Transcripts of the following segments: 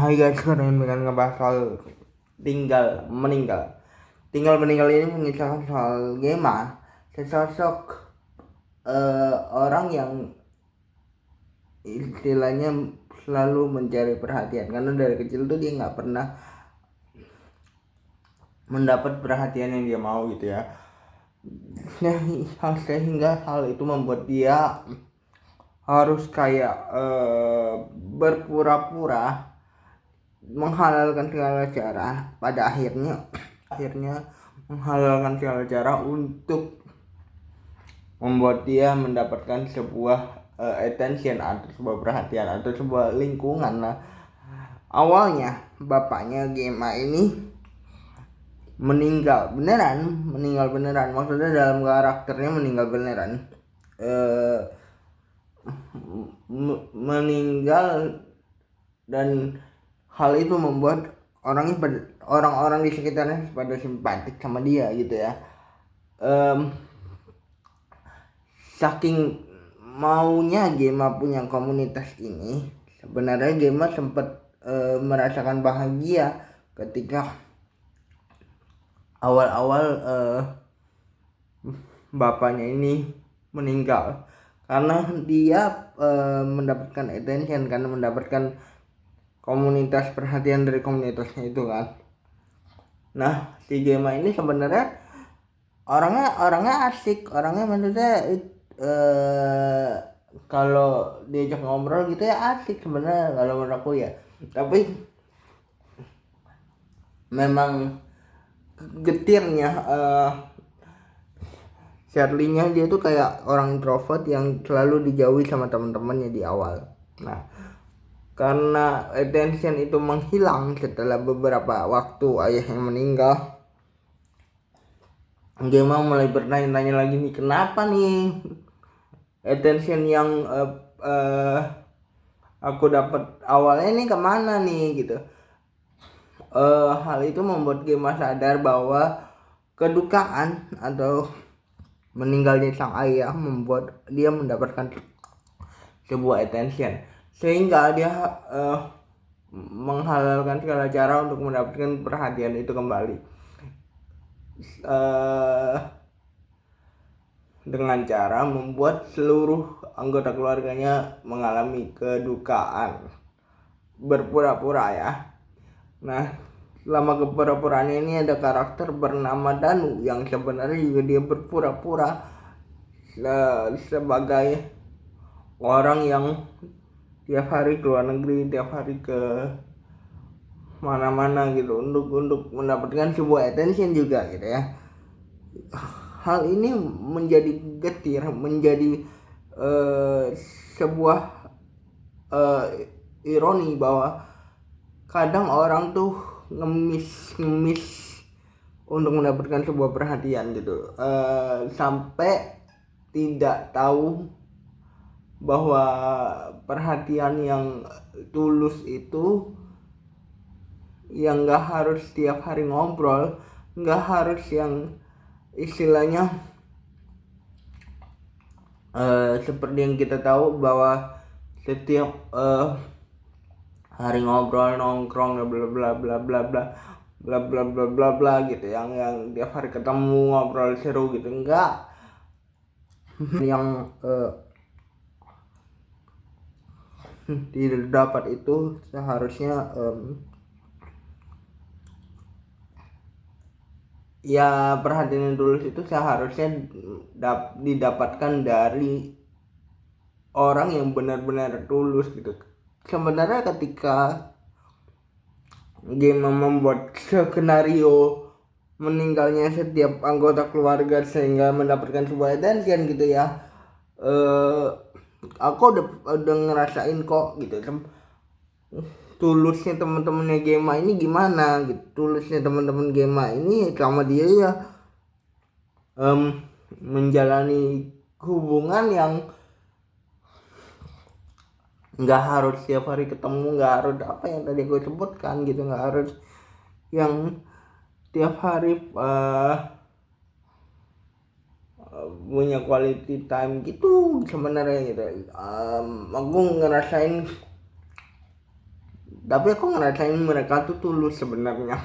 Hai guys, kalian dengan ngebahas soal tinggal meninggal. Tinggal meninggal ini mengisahkan soal Gema, sesosok orang yang istilahnya selalu mencari perhatian karena dari kecil tuh dia nggak pernah mendapat perhatian yang dia mau gitu ya. Nah, sehingga hal itu membuat dia harus kayak berpura-pura menghalalkan segala cara, pada akhirnya menghalalkan segala cara untuk membuat dia mendapatkan sebuah attention atau sebuah perhatian atau sebuah lingkungan. Nah, awalnya bapaknya Gema ini meninggal beneran, maksudnya dalam karakternya meninggal beneran, meninggal, dan hal itu membuat orang-orang di sekitarnya pada simpatik sama dia gitu ya. Saking maunya Gema punya komunitas ini, sebenarnya Gema sempat merasakan bahagia ketika awal-awal bapaknya ini meninggal, karena dia mendapatkan attention, karena mendapatkan komunitas, perhatian dari komunitasnya itu kan. Nah, si Gema ini sebenarnya orangnya asik, orangnya maksudnya kalau diajak ngobrol gitu ya asik sebenarnya kalau menurut aku ya. Tapi memang getirnya Shirley-nya, dia tuh kayak orang introvert yang selalu dijauhi sama teman-temannya di awal. Nah, karena attention itu menghilang setelah beberapa waktu ayahnya meninggal, Gema mulai bertanya-tanya lagi nih, kenapa nih attention yang aku dapat awalnya nih kemana nih gitu. Hal itu membuat Gema sadar bahwa kedukaan atau meninggalnya sang ayah membuat dia mendapatkan sebuah attention, sehingga dia menghalalkan segala cara untuk mendapatkan perhatian itu kembali, dengan cara membuat seluruh anggota keluarganya mengalami kedukaan, berpura-pura ya. Nah, selama kepura-puraannya ini ada karakter bernama Danu yang sebenarnya juga dia berpura-pura sebagai orang yang tiap hari ke luar negeri, tiap hari ke mana-mana gitu untuk mendapatkan sebuah attention juga gitu ya. Hal ini menjadi getir, menjadi sebuah ironi bahwa kadang orang tuh ngemis untuk mendapatkan sebuah perhatian gitu, sampai tidak tahu bahwa perhatian yang tulus itu yang gak harus setiap hari ngobrol, gak harus yang istilahnya seperti yang kita tahu bahwa setiap hari ngobrol, nongkrong, bla bla bla bla bla bla bla bla bla bla gitu, yang tiap hari ketemu ngobrol seru gitu, enggak. Yang tidak dapat itu seharusnya ya perhatian yang tulus itu seharusnya didapatkan dari orang yang benar-benar tulus gitu. Sebenarnya ketika game membuat skenario meninggalnya setiap anggota keluarga sehingga mendapatkan sebuah attention gitu ya, aku udah ngerasain kok gitu. Tulusnya teman-temannya Gema ini gimana gitu, tulusnya teman-teman Gema ini sama dia ya menjalani hubungan yang nggak harus tiap hari ketemu, nggak harus apa yang tadi gue sebutkan gitu, nggak harus yang tiap hari punya quality time gitu sebenarnya gitu. Aku ngerasain tapi aku ngerasain mereka tuh tulus sebenarnya.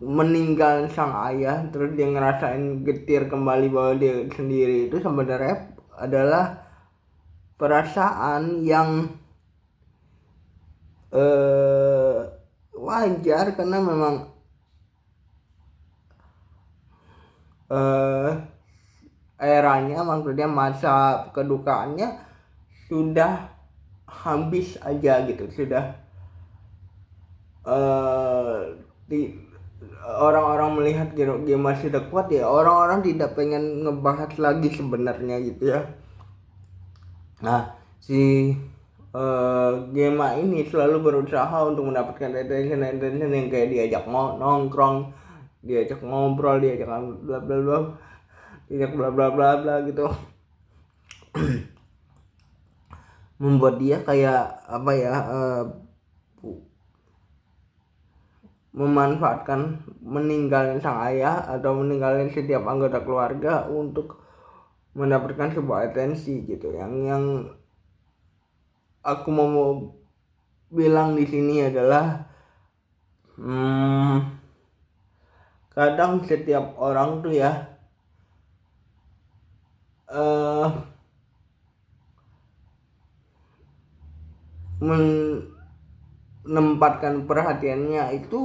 Meninggal sang ayah terus dia ngerasain getir kembali bahwa dia sendiri, itu sebenarnya adalah perasaan yang wajar, karena memang eranya, maksudnya masa kedukaannya sudah habis aja gitu, sudah orang-orang melihat dia masih kuat ya, orang-orang tidak pengen ngebahas lagi sebenarnya gitu ya. Nah, si Gema ini selalu berusaha untuk mendapatkan attention yang kayak diajak nongkrong, diajak ngobrol, diajak bla bla bla, diajak bla bla bla bla gitu. Membuat dia kayak apa ya, memanfaatkan meninggalnya sang ayah atau meninggalnya setiap anggota keluarga untuk mendapatkan sebuah atensi gitu. Yang aku mau bilang di sini adalah kadang setiap orang tuh ya menempatkan perhatiannya itu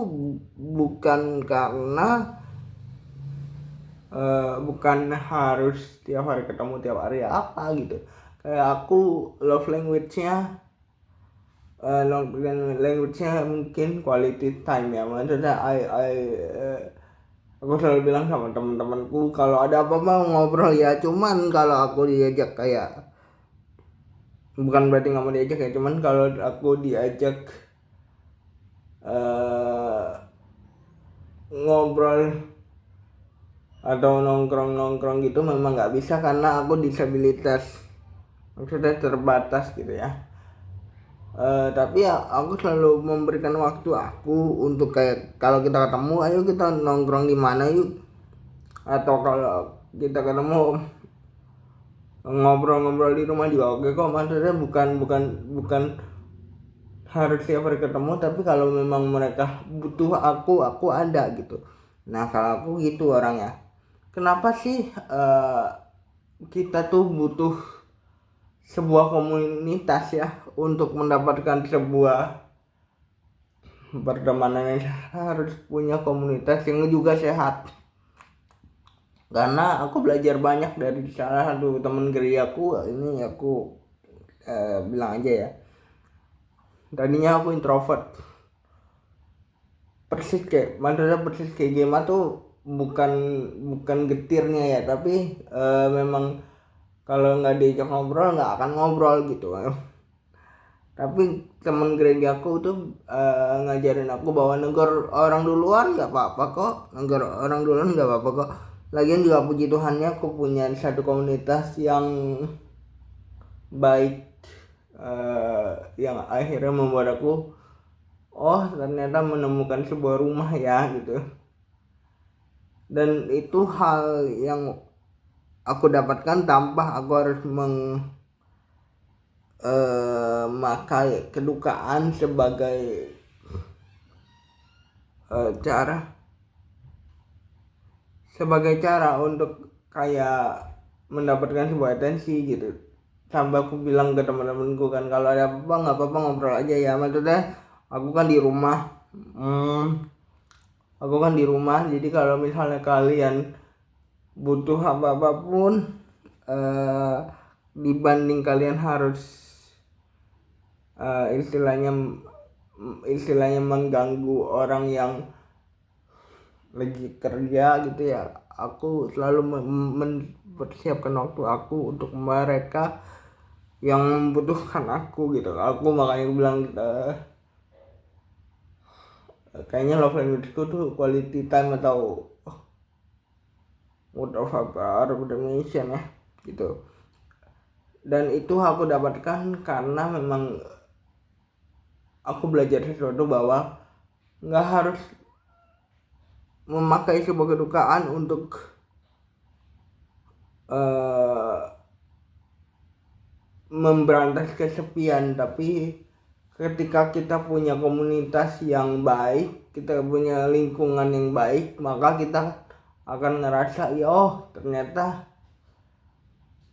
bukan karena bukan harus tiap hari ketemu, tiap hari apa gitu. Kayak aku love language-nya mungkin quality time ya. Maksudnya aku selalu bilang sama teman-temanku kalau ada apa-apa ngobrol ya, cuman kalau aku diajak kayak, bukan berarti nggak mau diajak ya, cuman kalau aku diajak ngobrol atau nongkrong gitu memang nggak bisa, karena aku disabilitas, maksudnya terbatas gitu ya. Tapi ya aku selalu memberikan waktu aku untuk kayak kalau kita ketemu ayo kita nongkrong di mana yuk, atau kalau kita ketemu ngobrol-ngobrol di rumah juga oke kok. Maksudnya bukan harus tiap hari ketemu, tapi kalau memang mereka butuh aku ada gitu. Nah kalau aku gitu orangnya. Kenapa sih kita tuh butuh sebuah komunitas ya untuk mendapatkan sebuah pertemanan, yang harus punya komunitas yang juga sehat. Karena aku belajar banyak dari salah satu teman gerejaku. Ini aku bilang aja ya, tadinya aku introvert, persis kayak Gema tuh, bukan getirnya ya, tapi memang kalau nggak diajak ngobrol nggak akan ngobrol gitu. Tapi teman gerejaku tuh ngajarin aku bahwa negor orang duluan nggak apa-apa kok, negor orang duluan nggak apa-apa kok. Lagian juga puji Tuhannya aku punya satu komunitas yang baik, yang akhirnya membuat aku ternyata menemukan sebuah rumah ya gitu. Dan itu hal yang aku dapatkan tanpa aku harus memakai kedukaan sebagai cara untuk kayak mendapatkan sebuah atensi gitu. Sampai aku bilang ke teman-temanku kan, kalau ada apa nggak apa-apa ngobrol aja ya. Maksudnya aku kan di rumah, jadi kalau misalnya kalian butuh apapun, dibanding kalian harus istilahnya mengganggu orang yang lagi kerja gitu ya, aku selalu mempersiapkan waktu aku untuk mereka yang membutuhkan aku gitu. Aku makanya bilang kayaknya love language-ku tuh quality time atau word of affirmation ya gitu. Dan itu aku dapatkan karena memang aku belajar sesuatu bahwa nggak harus memakai sebuah kedukaan untuk memberantas kesepian, tapi ketika kita punya komunitas yang baik, kita punya lingkungan yang baik, maka kita akan ngerasa ya oh ternyata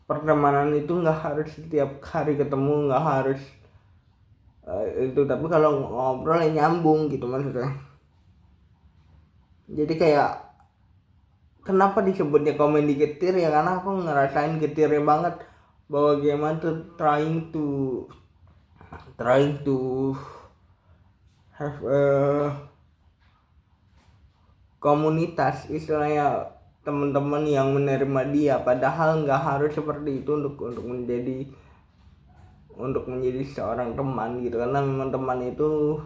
pertemanan itu nggak harus setiap hari ketemu, nggak harus itu, tapi kalau ngobrol ya nyambung gitu maksudnya. Jadi kayak kenapa disebutnya komedi getir ya, karena aku ngerasain getirnya banget, bahwa gimana tuh trying to have a komunitas, istilahnya teman-teman yang menerima dia, padahal nggak harus seperti itu untuk menjadi seorang teman gitu, karena memang teman itu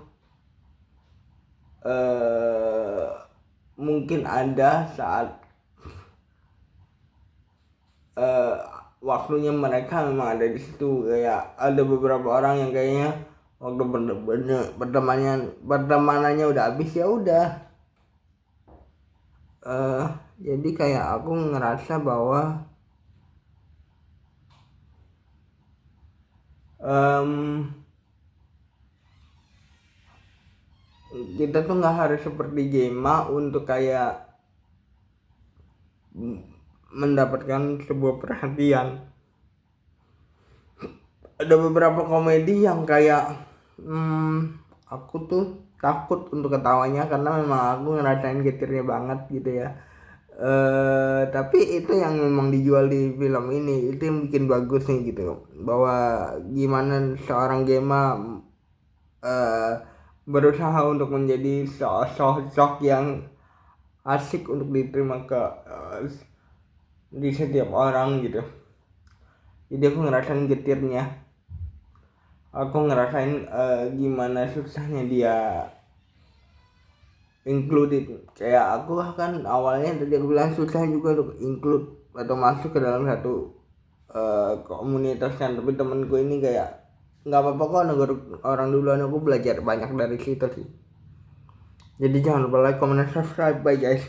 mungkin ada saat waktunya mereka memang ada di situ. Kayak ada beberapa orang yang kayaknya waktu pertemanannya udah habis ya udah. Jadi kayak aku ngerasa bahwa kita tuh nggak harus seperti Gema untuk kayak mendapatkan sebuah perhatian. Ada beberapa komedi yang kayak aku tuh takut untuk ketawanya karena memang aku ngerasain getirnya banget gitu ya. Tapi itu yang memang dijual di film ini, itu yang bikin bagus nih gitu, bahwa gimana seorang Gema berusaha untuk menjadi sosok yang asik untuk diterima di setiap orang gitu. Jadi aku ngerasain getirnya, aku ngerasain gimana susahnya dia included. Kayak aku kan awalnya tadi aku bilang susah juga untuk include atau masuk ke dalam satu komunitas kan, tapi temenku ini kayak nggak apa-apa kok negur orang duluan. Aku belajar banyak dari situ sih. Jadi jangan lupa like, comment, dan subscribe. Bye guys.